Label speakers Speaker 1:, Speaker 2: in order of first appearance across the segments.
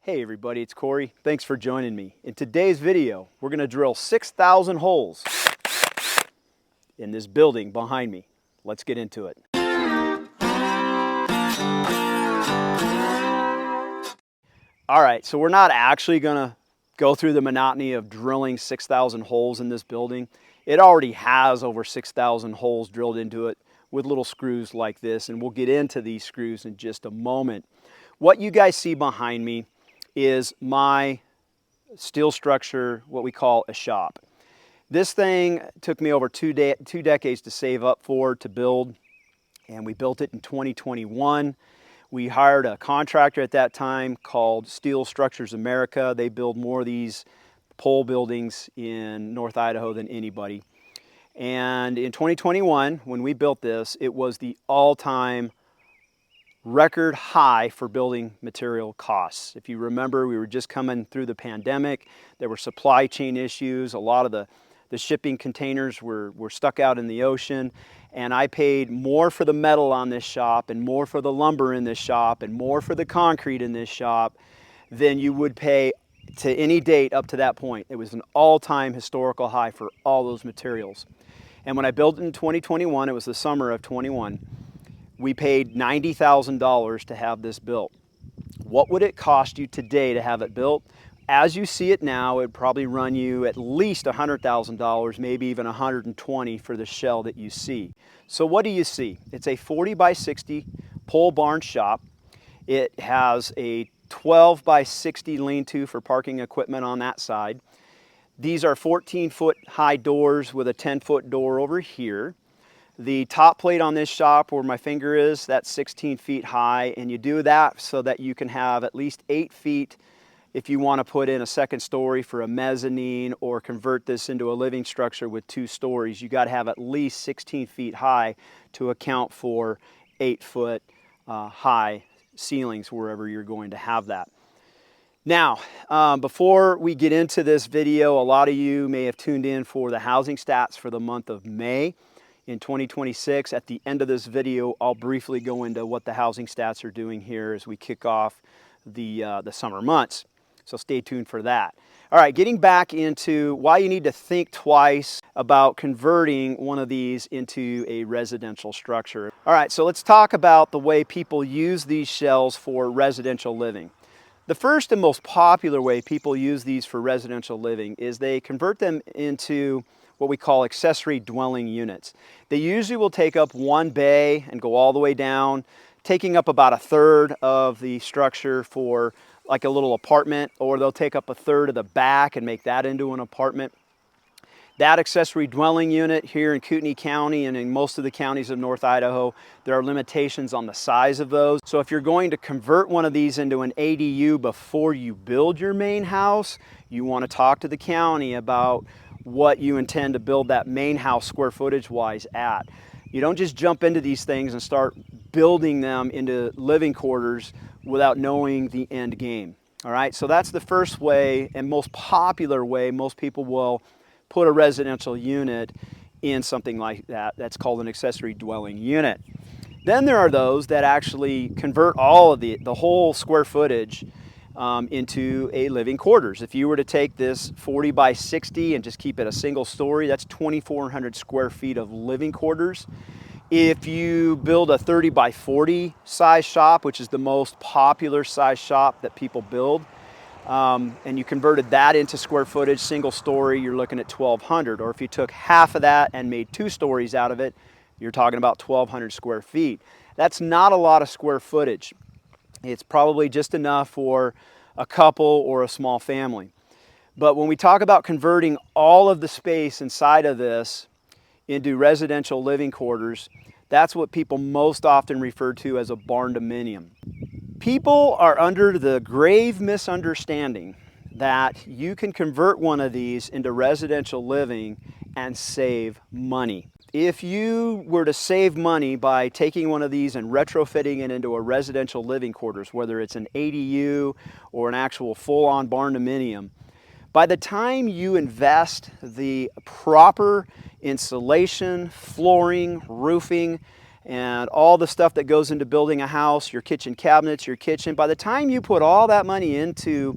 Speaker 1: Hey everybody, it's Kory. Thanks for joining me. In today's video, we're going to drill 6,000 holes in this building behind me. Let's get into it. All right, so we're not actually going to go through the monotony of drilling 6,000 holes in this building. It already has over 6,000 holes drilled into it with little screws like this, and we'll get into these screws in just a moment. What you guys see behind me is my steel structure, what we call a shop. This thing took me over two decades to save up for, to build, and we built it in 2021. We hired a contractor at that time called Steel Structures America. They build more of these pole buildings in North Idaho than anybody. And in 2021, when we built this, it was the all-time record high for building material costs. If you remember, we were just coming through the pandemic. There were supply chain issues. A lot of the shipping containers were stuck out in the ocean. And I paid more for the metal on this shop and more for the lumber in this shop and more for the concrete in this shop than you would pay to any date up to that point. It was an all-time historical high for all those materials. And when I built it in 2021, it was the summer of 21, we paid $90,000 to have this built. What would it cost you today to have it built? As you see it now, it would probably run you at least $100,000, maybe even $120,000 for the shell that you see. So what do you see? It's a 40 by 60 pole barn shop. It has a 12 by 60 lean-to for parking equipment on that side. These are 14-foot high doors with a 10-foot door over here. The top plate on this shop, where my finger is, that's 16 feet high, and you do that so that you can have at least 8 feet if you want to put in a second story for a mezzanine or convert this into a living structure with 2 stories. You got to have at least 16 feet high to account for 8-foot high ceilings wherever you're going to have that. Now, before we get into this video, a lot of you may have tuned in for the housing stats for the month of May in 2026. At the end of this video, I'll briefly go into what the housing stats are doing here as we kick off the summer months. So stay tuned for that. All right, getting back into why you need to think twice about converting one of these into a residential structure. All right, so let's talk about the way people use these shells for residential living. The first and most popular way people use these for residential living is they convert them into what we call accessory dwelling units. They usually will take up one bay and go all the way down, taking up about 1/3 of the structure for like a little apartment, or they'll take up 1/3 of the back and make that into an apartment. That accessory dwelling unit here in Kootenai County and in most of the counties of North Idaho, there are limitations on the size of those. So if you're going to convert one of these into an ADU before you build your main house, you want to talk to the county about what you intend to build that main house square footage wise at. You don't just jump into these things and start building them into living quarters without knowing the end game. All right, so that's the first way and most popular way most people will put a residential unit in something like that. That's called an accessory dwelling unit. Then there are those that actually convert all of the whole square footage into a living quarters. If you were to take this 40 by 60 and just keep it a single story, that's 2,400 square feet of living quarters. If you build a 30 by 40 size shop, which is the most popular size shop that people build, and you converted that into square footage, single story, you're looking at 1,200. Or if you took half of that and made 2 stories out of it, you're talking about 1,200 square feet. That's not a lot of square footage. It's probably just enough for a couple or a small family. But when we talk about converting all of the space inside of this into residential living quarters, that's what people most often refer to as a barndominium. People are under the grave misunderstanding that you can convert one of these into residential living and save money. If you were to save money by taking one of these and retrofitting it into a residential living quarters, whether it's an ADU or an actual full-on barndominium, by the time you invest the proper insulation, flooring, roofing, and all the stuff that goes into building a house, your kitchen cabinets, your kitchen. By the time you put all that money into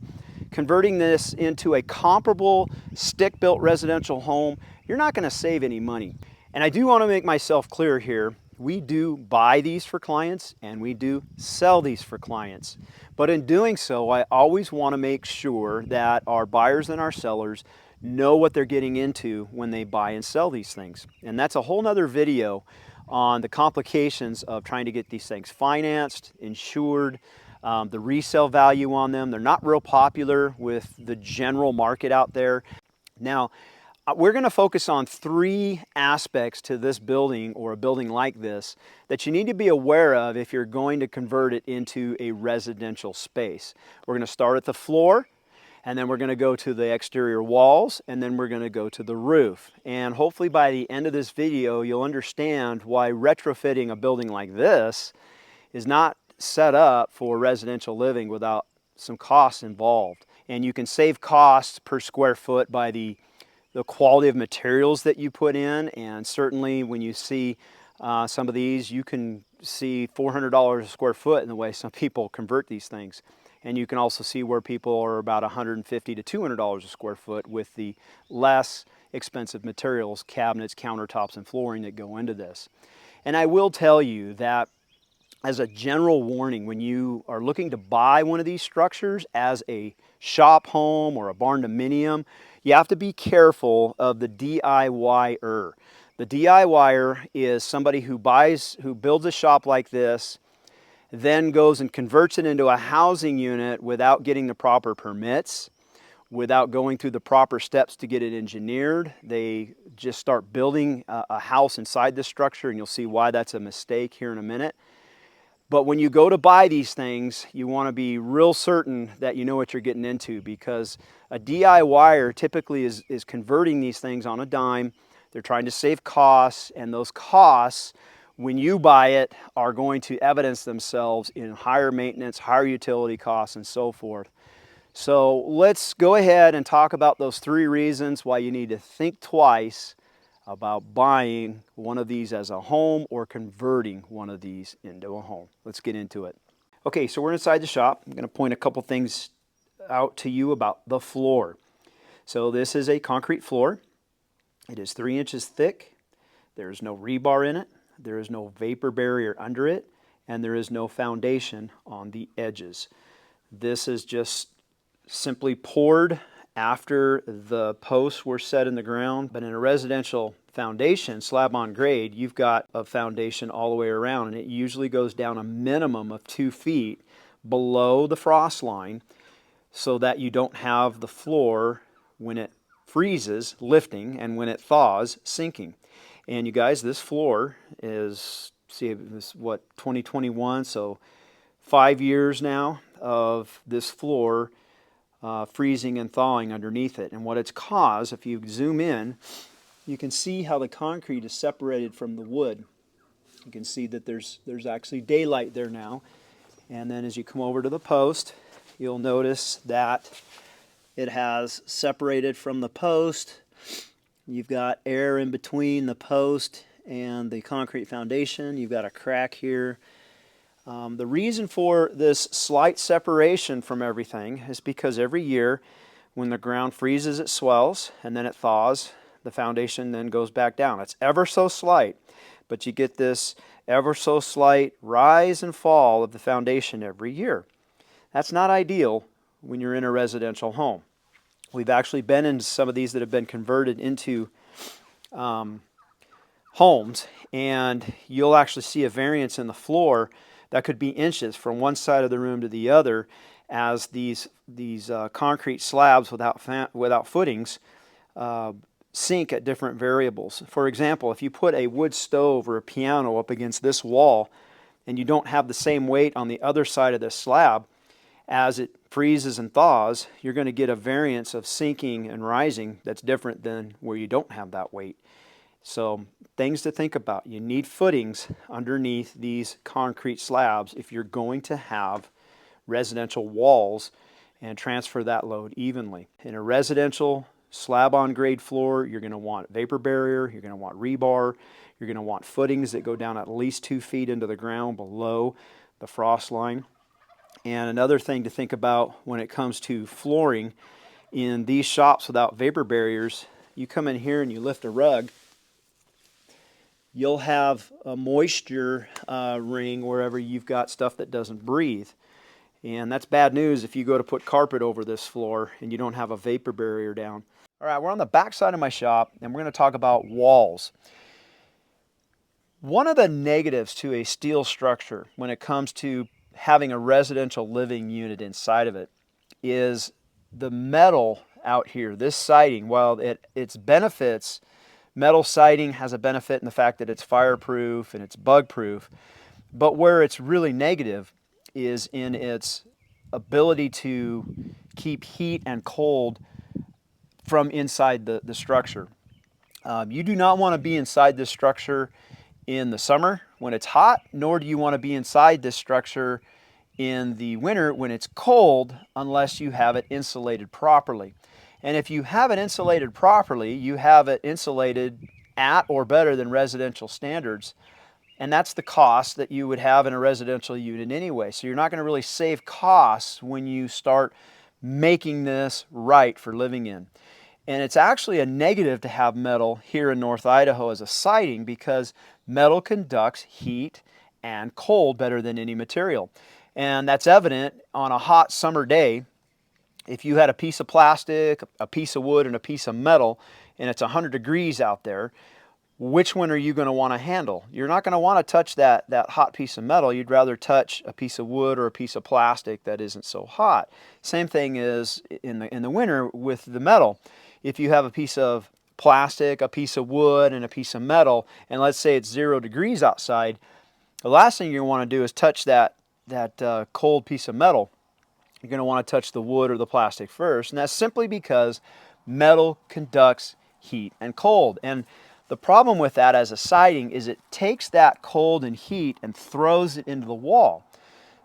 Speaker 1: converting this into a comparable stick-built residential home, you're not going to save any money. And I do want to make myself clear here. We do buy these for clients and we do sell these for clients. But in doing so, I always want to make sure that our buyers and our sellers know what they're getting into when they buy and sell these things. And that's a whole nother video on the complications of trying to get these things financed, insured, the resale value on them. They're not real popular with the general market out there. Now, we're going to focus on 3 aspects to this building, or a building like this, that you need to be aware of if you're going to convert it into a residential space. We're going to start at the floor, and then we're going to go to the exterior walls, and then we're going to go to the roof. And hopefully by the end of this video, you'll understand why retrofitting a building like this is not set up for residential living without some costs involved. And you can save costs per square foot by the quality of materials that you put in. And certainly when you see some of these, you can see $400 a square foot in the way some people convert these things. And you can also see where people are about $150 to $200 a square foot with the less expensive materials, cabinets, countertops, and flooring that go into this. And I will tell you that as a general warning, when you are looking to buy one of these structures as a shop home or a barndominium, you have to be careful of the DIYer. The DIYer is somebody who builds a shop like this, then goes and converts it into a housing unit without getting the proper permits, without going through the proper steps to get it engineered. They just start building a house inside this structure, and you'll see why that's a mistake here in a minute. But when you go to buy these things, you want to be real certain that you know what you're getting into, because a DIYer typically is converting these things on a dime. They're trying to save costs, and those costs, when you buy it, are going to evidence themselves in higher maintenance, higher utility costs, and so forth. So let's go ahead and talk about those 3 reasons why you need to think twice about buying one of these as a home or converting one of these into a home. Let's get into it. Okay, so we're inside the shop. I'm going to point a couple things out to you about the floor. So this is a concrete floor. It is 3 inches thick. There is no rebar in it. There is no vapor barrier under it, and there is no foundation on the edges. This is just simply poured after the posts were set in the ground. But in a residential foundation, slab on grade, you've got a foundation all the way around, and it usually goes down a minimum of 2 feet below the frost line, so that you don't have the floor, when it freezes, lifting, and when it thaws, sinking. And you guys, this floor is, see, this what, 2021, so 5 years now of this floor freezing and thawing underneath it. And what it's caused, if you zoom in, you can see how the concrete is separated from the wood. You can see that there's actually daylight there now. And then as you come over to the post, you'll notice that it has separated from the post. You've got air in between the post and the concrete foundation. You've got a crack here. The reason for this slight separation from everything is because every year when the ground freezes, it swells, and then it thaws. The foundation then goes back down. It's ever so slight, but you get this ever so slight rise and fall of the foundation every year. That's not ideal when you're in a residential home. We've actually been in some of these that have been converted into homes, and you'll actually see a variance in the floor that could be inches from one side of the room to the other, as these concrete slabs without footings sink at different variables. For example, if you put a wood stove or a piano up against this wall and you don't have the same weight on the other side of the slab, as it freezes and thaws, you're going to get a variance of sinking and rising that's different than where you don't have that weight. So things to think about. You need footings underneath these concrete slabs if you're going to have residential walls and transfer that load evenly. In a residential slab on grade floor, you're going to want vapor barrier, you're going to want rebar, you're going to want footings that go down at least 2 feet into the ground below the frost line. And another thing to think about when it comes to flooring, in these shops without vapor barriers, you come in here and you lift a rug, you'll have a moisture ring wherever you've got stuff that doesn't breathe. And that's bad news if you go to put carpet over this floor and you don't have a vapor barrier down. All right, we're on the back side of my shop and we're going to talk about walls. One of the negatives to a steel structure when it comes to having a residential living unit inside of it is the metal out here. This siding, while its benefits, metal siding has a benefit in the fact that it's fireproof and it's bug proof, but where it's really negative is in its ability to keep heat and cold from inside the structure. You do not want to be inside this structure in the summer when it's hot, nor do you want to be inside this structure in the winter when it's cold, unless you have it insulated properly. And if you have it insulated properly, you have it insulated at or better than residential standards. And that's the cost that you would have in a residential unit anyway. So you're not going to really save costs when you start making this right for living in. And it's actually a negative to have metal here in North Idaho as a siding because metal conducts heat and cold better than any material. And that's evident on a hot summer day. If you had a piece of plastic, a piece of wood, and a piece of metal, and it's 100 degrees out there, which one are you going to want to handle? You're not going to want to touch that hot piece of metal. You'd rather touch a piece of wood or a piece of plastic that isn't so hot. Same thing is in the winter with the metal. If you have a piece of plastic, a piece of wood, and a piece of metal, and let's say it's 0 degrees outside, the last thing you want to do is touch that cold piece of metal. You're going to want to touch the wood or the plastic first, and that's simply because metal conducts heat and cold. And the problem with that as a siding is it takes that cold and heat and throws it into the wall.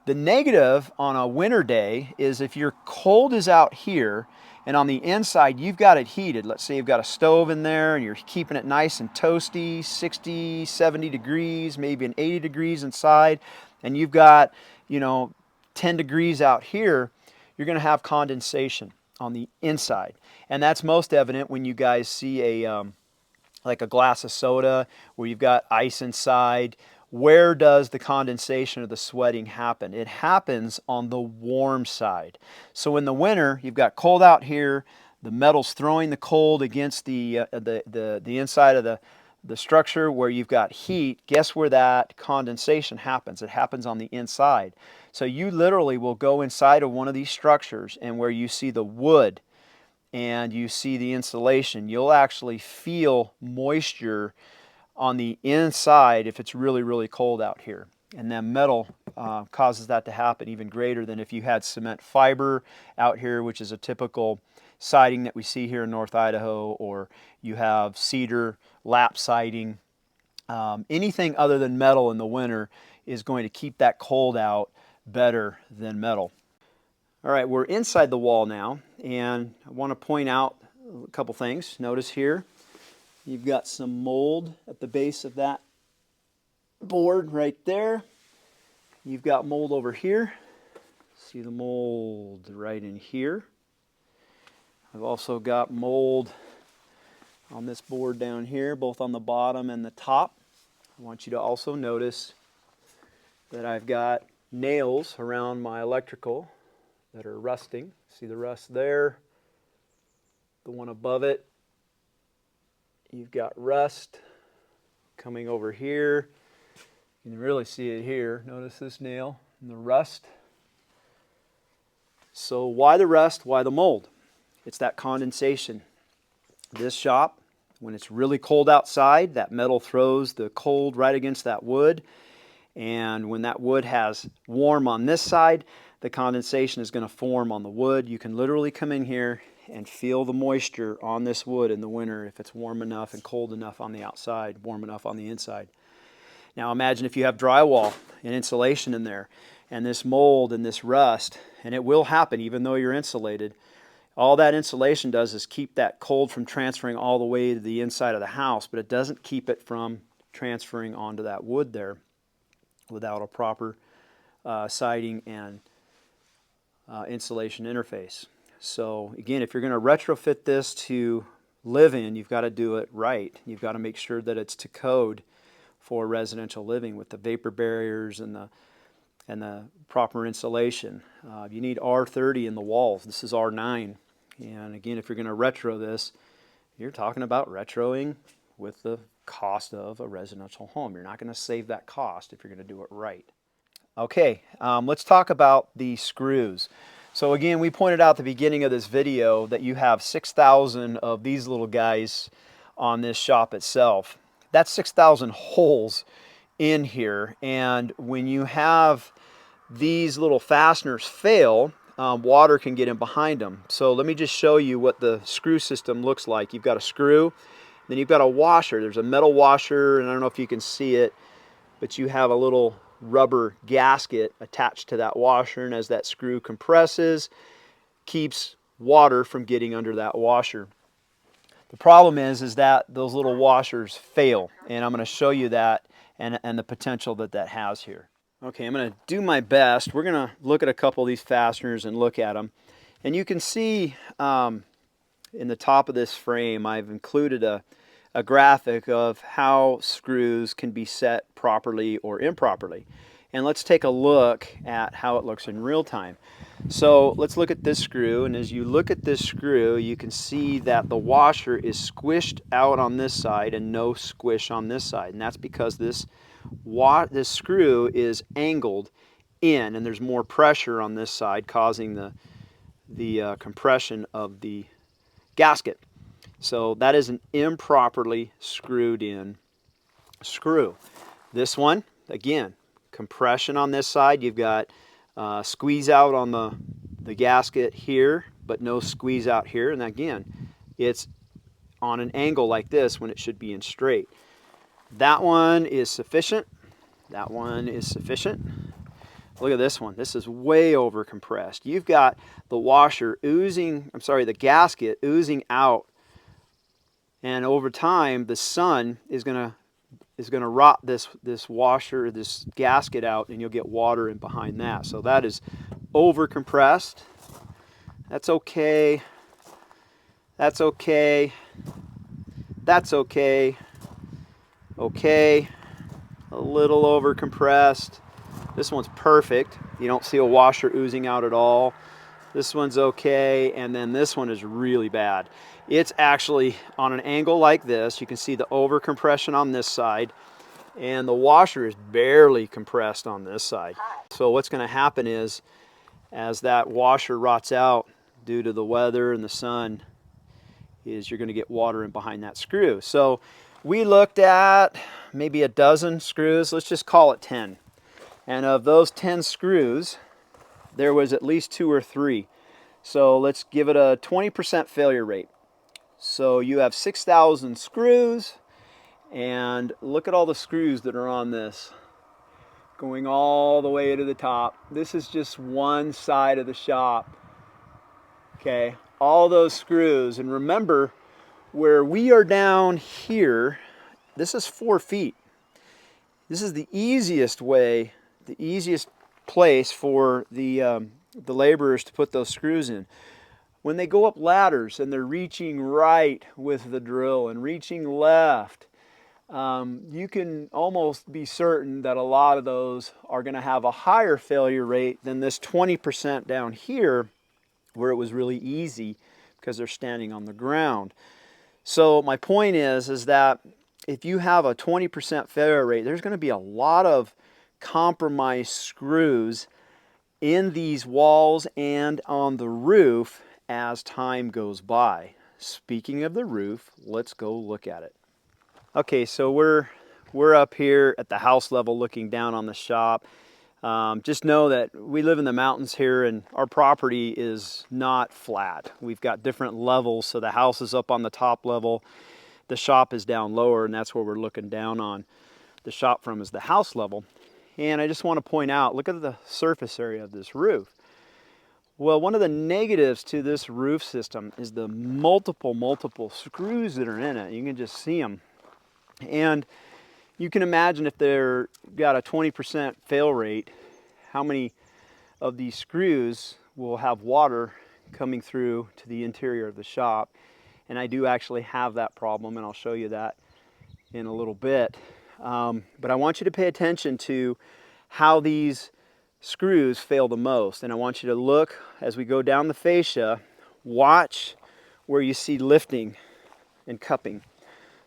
Speaker 1: The negative on a winter day is if your cold is out here and on the inside you've got it heated. Let's say you've got a stove in there and you're keeping it nice and toasty, 60, 70 degrees, maybe an 80 degrees inside, and you've got, 10 degrees out here, you're going to have condensation on the inside. And that's most evident when you guys see like a glass of soda where you've got ice inside. Where does the condensation or the sweating happen? It happens on the warm side. So in the winter, you've got cold out here, the metal's throwing the cold against the inside of the structure where you've got heat. Guess where that condensation happens? It happens on the inside. So you literally will go inside of one of these structures, and where you see the wood and you see the insulation, you'll actually feel moisture on the inside if it's really, really cold out here. And then metal causes that to happen even greater than if you had cement fiber out here, which is a typical siding that we see here in North Idaho, or you have cedar, lap siding. Anything other than metal in the winter is going to keep that cold out better than metal. All right, we're inside the wall now, and I want to point out a couple things. Notice here, you've got some mold at the base of that board right there. You've got mold over here. See the mold right in here. I've also got mold on this board down here, both on the bottom and the top. I want you to also notice that I've got nails around my electrical that are rusting. See the rust there? The one above it, you've got rust coming over here. You can really see it here. Notice this nail and the rust. So why the rust? Why the mold? It's that condensation. This shop, when it's really cold outside, that metal throws the cold right against that wood. And when that wood has warm on this side, the condensation is going to form on the wood. You can literally come in here and feel the moisture on this wood in the winter if it's warm enough and cold enough on the outside, warm enough on the inside. Now imagine if you have drywall and insulation in there, and this mold and this rust, and it will happen even though you're insulated. All that insulation does is keep that cold from transferring all the way to the inside of the house, but it doesn't keep it from transferring onto that wood there without a proper siding and insulation interface. So again, if you're going to retrofit this to live in, you've got to do it right. You've got to make sure that it's to code for residential living with the vapor barriers and the proper insulation. You need R30 in the walls. This is R9. And again, if you're going to retro this, you're talking about retroing with the cost of a residential home. You're not going to save that cost if you're going to do it right. Okay, let's talk about the screws. So again, we pointed out at the beginning of this video that you have 6,000 of these little guys on this shop itself. That's 6,000 holes in here, and when you have these little fasteners fail, water can get in behind them. So let me just show you what the screw system looks like. You've got a screw, then you've got a washer. There's a metal washer, and I don't know if you can see it, but you have a little rubber gasket attached to that washer, and as that screw compresses, keeps water from getting under that washer. The problem is that those little washers fail, and I'm going to show you that and the potential that that has here. Okay, I'm going to do my best. We're going to look at a couple of these fasteners and look at them. And you can see in the top of this frame, I've included a graphic of how screws can be set properly or improperly. And let's take a look at how it looks in real time. So let's look at this screw, and as you look at this screw, you can see that the washer is squished out on this side and no squish on this side. And that's because this screw is angled in, and there's more pressure on this side causing the compression of the gasket. So that is an improperly screwed in screw. This one, again, compression on this side. You've got squeeze out on the gasket here, but no squeeze out here. And again, it's on an angle like this when it should be in straight. That one is sufficient. That one is sufficient. Look at this one. This is way over compressed. You've got the washer oozing, the gasket oozing out, and over time the sun is going to rot this washer, this gasket out, and you'll get water in behind that. So that is over compressed. That's okay. That's okay. That's okay. Okay. A little over compressed. This one's perfect. You don't see a washer oozing out at all. This one's okay, and then this one is really bad. It's actually on an angle like this. You can see the over compression on this side, and the washer is barely compressed on this side. So what's going to happen is, as that washer rots out due to the weather and the sun, is you're going to get water in behind that screw. So we looked at maybe a dozen screws. Let's just call it 10. And of those 10 screws, there was at least 2 or 3. So let's give it a 20% failure rate. So you have 6,000 screws, and look at all the screws that are on this, going all the way to the top. This is just one side of the shop. Okay, all those screws. And remember, where we are down here, this is 4 feet. This is the easiest way, the easiest place for the laborers to put those screws in. When they go up ladders and they're reaching right with the drill and reaching left, you can almost be certain that a lot of those are going to have a higher failure rate than this 20% down here, where it was really easy because they're standing on the ground. So my point is that if you have a 20% failure rate, there's going to be a lot of compromised screws in these walls and on the roof as time goes by. Speaking of the roof, let's go look at it. Okay, so we're up here at the house level looking down on the shop. Just know that we live in the mountains here, and our property is not flat. We've got different levels, so the house is up on the top level, the shop is down lower, and that's where we're looking down on the shop from, is the house level. And I just want to point out, look at the surface area of this roof. Well, one of the negatives to this roof system is the multiple screws that are in it. You can just see them. And you can imagine if they're got a 20% fail rate, how many of these screws will have water coming through to the interior of the shop. And I do actually have that problem, and I'll show you that in a little bit. But I want you to pay attention to how these screws fail the most. And I want you to look as we go down the fascia, watch where you see lifting and cupping.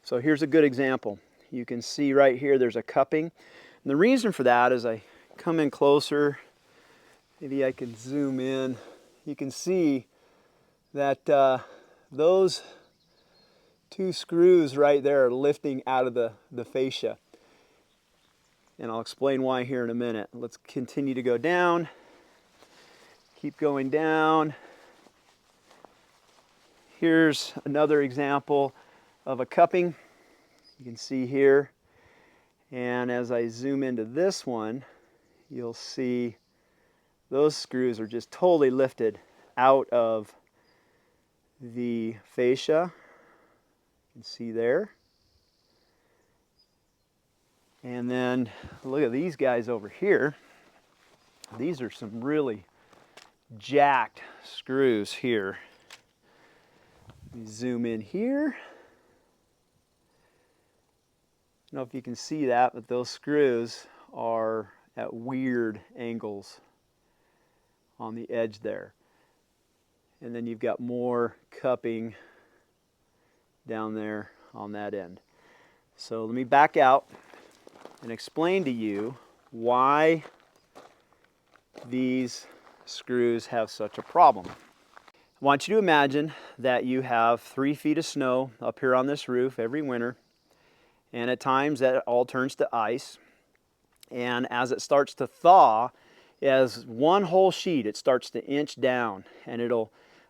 Speaker 1: So here's a good example. You can see right here there's a cupping. And the reason for that is I come in closer, maybe I can zoom in. You can see that those two screws right there are lifting out of the fascia. And I'll explain why here in a minute. Let's continue to go down. Keep going down. Here's another example of a cupping. You can see here. And as I zoom into this one, you'll see those screws are just totally lifted out of the fascia. You can see there. And then look at these guys over here. These are some really jacked screws here. Let me zoom in here. I don't know if you can see that, but those screws are at weird angles on the edge there. And then you've got more cupping down there on that end. So let me back out and explain to you why these screws have such a problem. I want you to imagine that you have 3 feet of snow up here on this roof every winter, and at times that all turns to ice. And as it starts to thaw, as one whole sheet, it starts to inch down, and the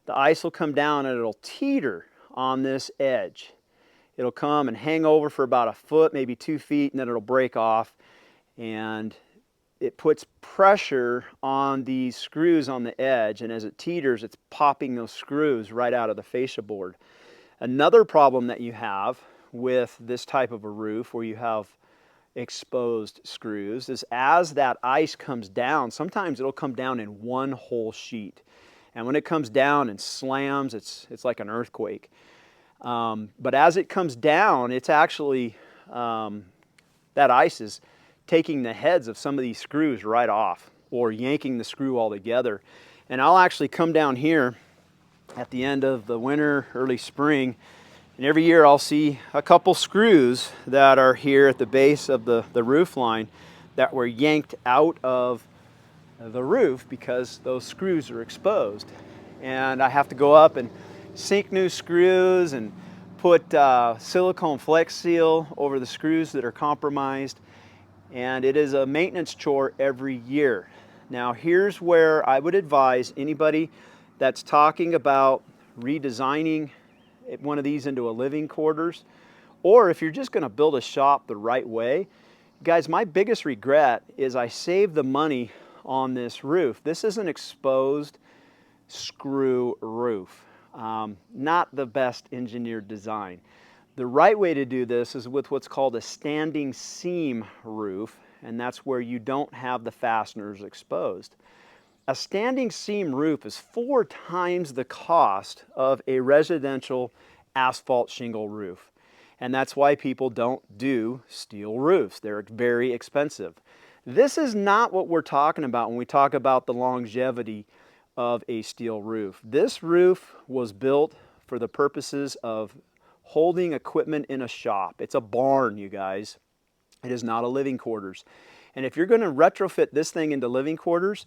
Speaker 1: ice will come down and it'll teeter on this edge. It'll come and hang over for about a foot, maybe 2 feet, and then it'll break off. And it puts pressure on these screws on the edge, and as it teeters, it's popping those screws right out of the fascia board. Another problem that you have with this type of a roof where you have exposed screws is as that ice comes down, sometimes it'll come down in one whole sheet. And when it comes down and slams, it's like an earthquake. But as it comes down, it's actually, that ice is taking the heads of some of these screws right off or yanking the screw altogether. And I'll actually come down here at the end of the winter, early spring, and every year I'll see a couple screws that are here at the base of the roof line that were yanked out of the roof because those screws are exposed. And I have to go up and sink new screws and put silicone flex seal over the screws that are compromised. And it is a maintenance chore every year. Now here's where I would advise anybody that's talking about redesigning one of these into a living quarters, or if you're just going to build a shop the right way. Guys, my biggest regret is I saved the money on this roof. This is an exposed screw roof. Not the best engineered design. The right way to do this is with what's called a standing seam roof, and that's where you don't have the fasteners exposed. A standing seam roof is 4 times the cost of a residential asphalt shingle roof. And that's why people don't do steel roofs. They're very expensive. This is not what we're talking about when we talk about the longevity of a steel roof. This roof was built for the purposes of holding equipment in a shop. It's a barn, you guys. It is not a living quarters. And if you're going to retrofit this thing into living quarters,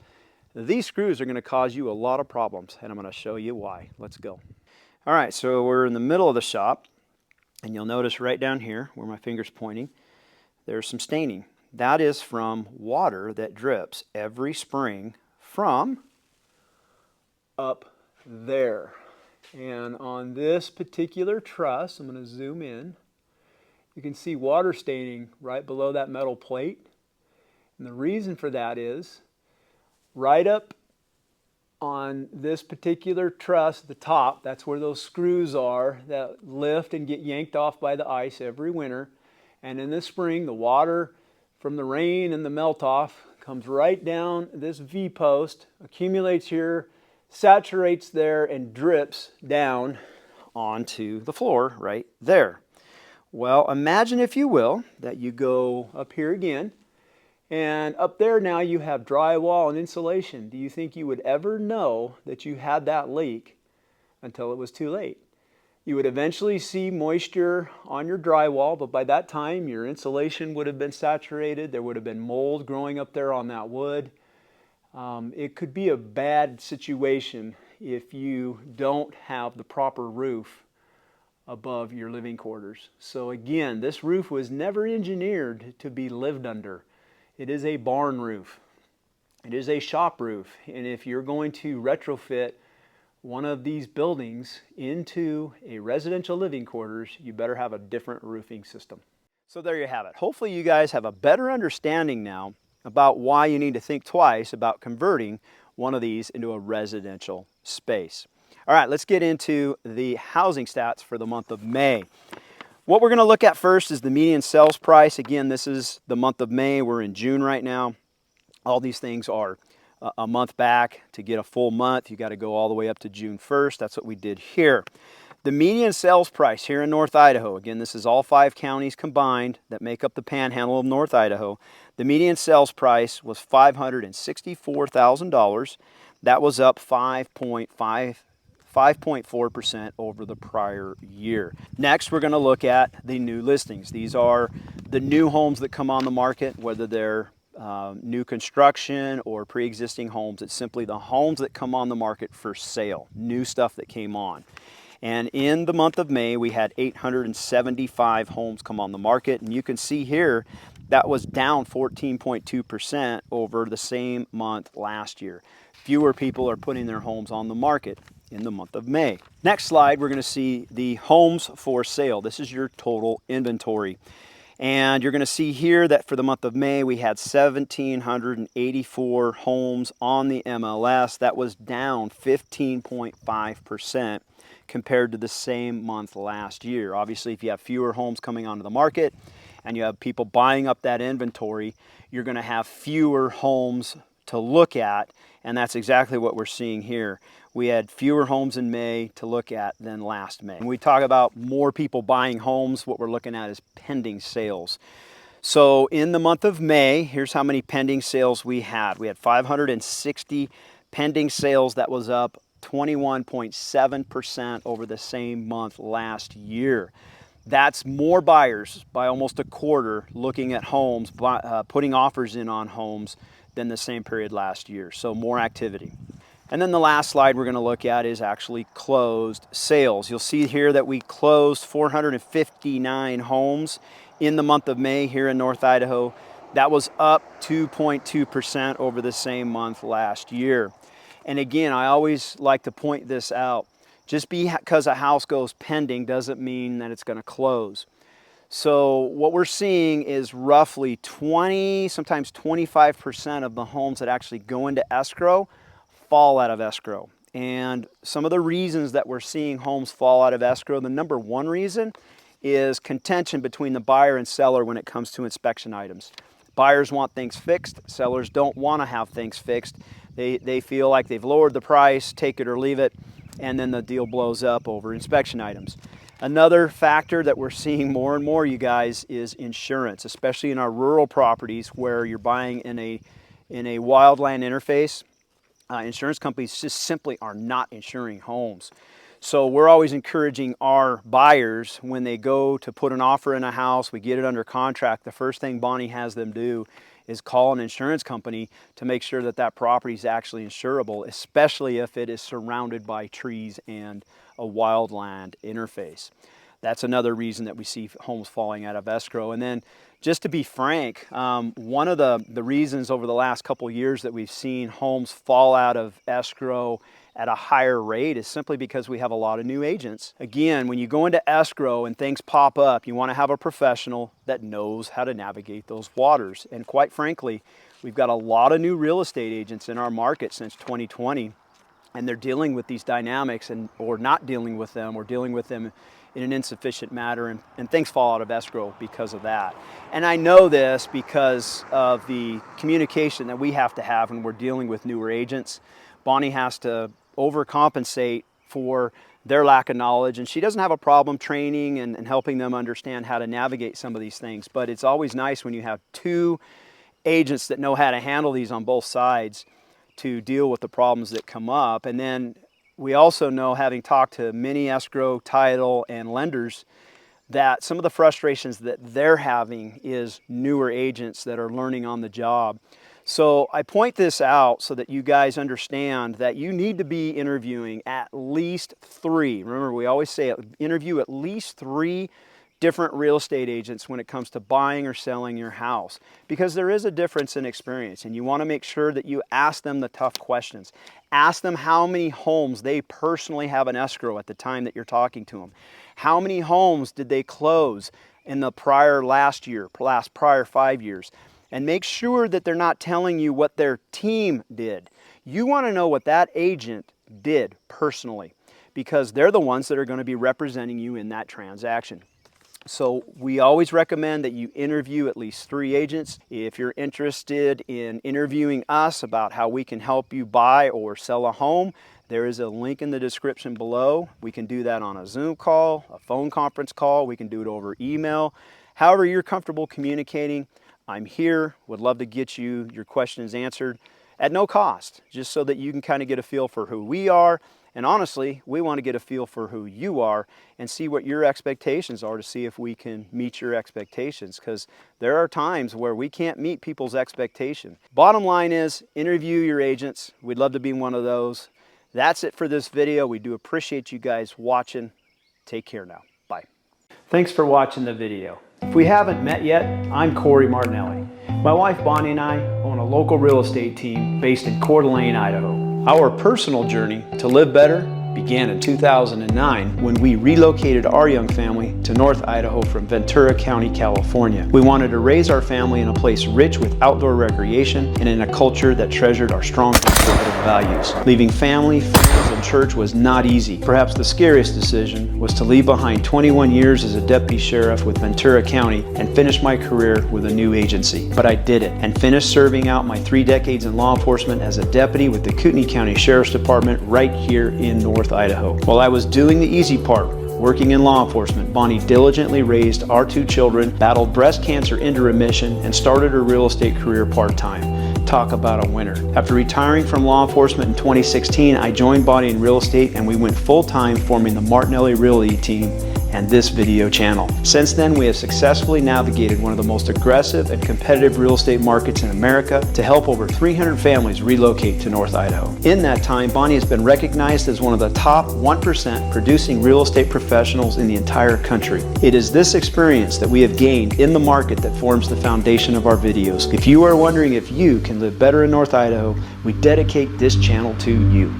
Speaker 1: these screws are going to cause you a lot of problems, and I'm going to show you why. Let's go. All right, so we're in the middle of the shop, and you'll notice right down here where my finger's pointing, there's some staining. That is from water that drips every spring from up there. And on this particular truss, I'm going to zoom in, you can see water staining right below that metal plate. And the reason for that is right up On this particular truss, the top, that's where those screws are that lift and get yanked off by the ice every winter. And in the spring, the water from the rain and the melt off comes right down this V-post, accumulates here, saturates there, and drips down onto the floor right there. Well, imagine, if you will, that you go up here again, and up there now you have drywall and insulation. Do you think you would ever know that you had that leak until it was too late? You would eventually see moisture on your drywall, but by that time your insulation would have been saturated. There would have been mold growing up there on that wood. It could be a bad situation if you don't have the proper roof above your living quarters. So again, this roof was never engineered to be lived under. It is a barn roof. It is a shop roof. And if you're going to retrofit one of these buildings into a residential living quarters, you better have a different roofing system. So there you have it. Hopefully you guys have a better understanding now about why you need to think twice about converting one of these into a residential space. All right, let's get into the housing stats for the month of May. What we're going to look at first is the median sales price. Again, this is the month of May. We're in June right now. All these things are a month back. To get a full month, you got to go all the way up to June 1st. That's what we did here. The median sales price here in North Idaho, again, this is all 5 counties combined that make up the panhandle of North Idaho. The median sales price was $564,000. That was up 5.4% over the prior year. Next, we're going to look at the new listings. These are the new homes that come on the market, whether they're new construction or pre-existing homes. It's simply the homes that come on the market for sale, new stuff that came on. And in the month of May, we had 875 homes come on the market. And you can see here, that was down 14.2% over the same month last year. Fewer people are putting their homes on the market in the month of May. Next slide, we're going to see the homes for sale. This is your total inventory. And you're going to see here that for the month of May, we had 1,784 homes on the MLS. That was down 15.5% compared to the same month last year. Obviously, if you have fewer homes coming onto the market and you have people buying up that inventory, you're going to have fewer homes to look at, and that's exactly what we're seeing here. We had fewer homes in May to look at than last May. When we talk about more people buying homes, what we're looking at is pending sales. So in the month of May, here's how many pending sales we had. We had 560 pending sales. That was up 21.7% over the same month last year. That's more buyers by almost a quarter looking at homes, putting offers in on homes than the same period last year. So more activity. And then the last slide we're going to look at is actually closed sales. You'll see here that we closed 459 homes in the month of May here in North Idaho. That was up 2.2% over the same month last year. And again, I always like to point this out. Just because a house goes pending doesn't mean that it's going to close. So what we're seeing is roughly 20, sometimes 25% of the homes that actually go into escrow fall out of escrow. And some of the reasons that we're seeing homes fall out of escrow, the number one reason is contention between the buyer and seller when it comes to inspection items. Buyers want things fixed. Sellers don't want to have things fixed. They feel like they've lowered the price, take it or leave it, and then the deal blows up over inspection items. Another factor that we're seeing more and more, you guys, is insurance, especially in our rural properties where you're buying in a wildland interface. Insurance companies just simply are not insuring homes. So we're always encouraging our buyers when they go to put an offer in a house, we get it under contract, the first thing Bonnie has them do is call an insurance company to make sure that that property is actually insurable, especially if it is surrounded by trees and a wildland interface. That's another reason that we see homes falling out of escrow. And then just to be frank, one of the reasons over the last couple years that we've seen homes fall out of escrow at a higher rate is simply because we have a lot of new agents. Again, when you go into escrow and things pop up, you want to have a professional that knows how to navigate those waters. And quite frankly, we've got a lot of new real estate agents in our market since 2020 and they're dealing with these dynamics or not dealing with them, or dealing with them in an insufficient manner, and things fall out of escrow because of that. And I know this because of the communication that we have to have when we're dealing with newer agents. Bonnie has to overcompensate for their lack of knowledge, and she doesn't have a problem training and helping them understand how to navigate some of these things. But it's always nice when you have two agents that know how to handle these on both sides to deal with the problems that come up. And then we also know, having talked to many escrow, title, and lenders, that some of the frustrations that they're having is newer agents that are learning on the job. So I point this out so that you guys understand that you need to be interviewing at least 3. Remember, we always say interview at least 3 different real estate agents when it comes to buying or selling your house, because there is a difference in experience, and you want to make sure that you ask them the tough questions. Ask them how many homes they personally have an escrow at the time that you're talking to them. How many homes did they close in the prior 5 years? And make sure that they're not telling you what their team did. You want to know what that agent did personally, because they're the ones that are going to be representing you in that transaction. So we always recommend that you interview at least 3 agents. If you're interested in interviewing us about how we can help you buy or sell a home, there is a link in the description below. We can do that on a Zoom call, a phone conference call. We can do it over email. However you're comfortable communicating, I'm here. Would love to get you your questions answered at no cost, just so that you can kind of get a feel for who we are. And honestly, we want to get a feel for who you are and see what your expectations are, to see if we can meet your expectations, because there are times where we can't meet people's expectations. Bottom line is, interview your agents. We'd love to be one of those. That's it for this video. We do appreciate you guys watching. Take care now. Bye. Thanks for watching the video. If we haven't met yet, I'm Kory Martinelli. My wife Bonnie and I own a local real estate team based in Coeur d'Alene, Idaho. Our personal journey to live better began in 2009 when we relocated our young family to North Idaho from Ventura County, California. We wanted to raise our family in a place rich with outdoor recreation and in a culture that treasured our strong conservative values. Leaving family, friends, and church was not easy. Perhaps the scariest decision was to leave behind 21 years as a deputy sheriff with Ventura County and finish my career with a new agency. But I did it, and finished serving out my 3 decades in law enforcement as a deputy with the Kootenai County Sheriff's Department right here in North Idaho. While I was doing the easy part, working in law enforcement, Bonnie diligently raised our 2 children, battled breast cancer into remission, and started her real estate career part-time. Talk about a winner. After retiring from law enforcement in 2016, I joined Bonnie in real estate, and we went full-time, forming the Martinelli Realty team and this video channel. Since then, we have successfully navigated one of the most aggressive and competitive real estate markets in America to help over 300 families relocate to North Idaho. In that time, Bonnie has been recognized as one of the top 1% producing real estate professionals in the entire country. It is this experience that we have gained in the market that forms the foundation of our videos. If you are wondering if you can live better in North Idaho, we dedicate this channel to you.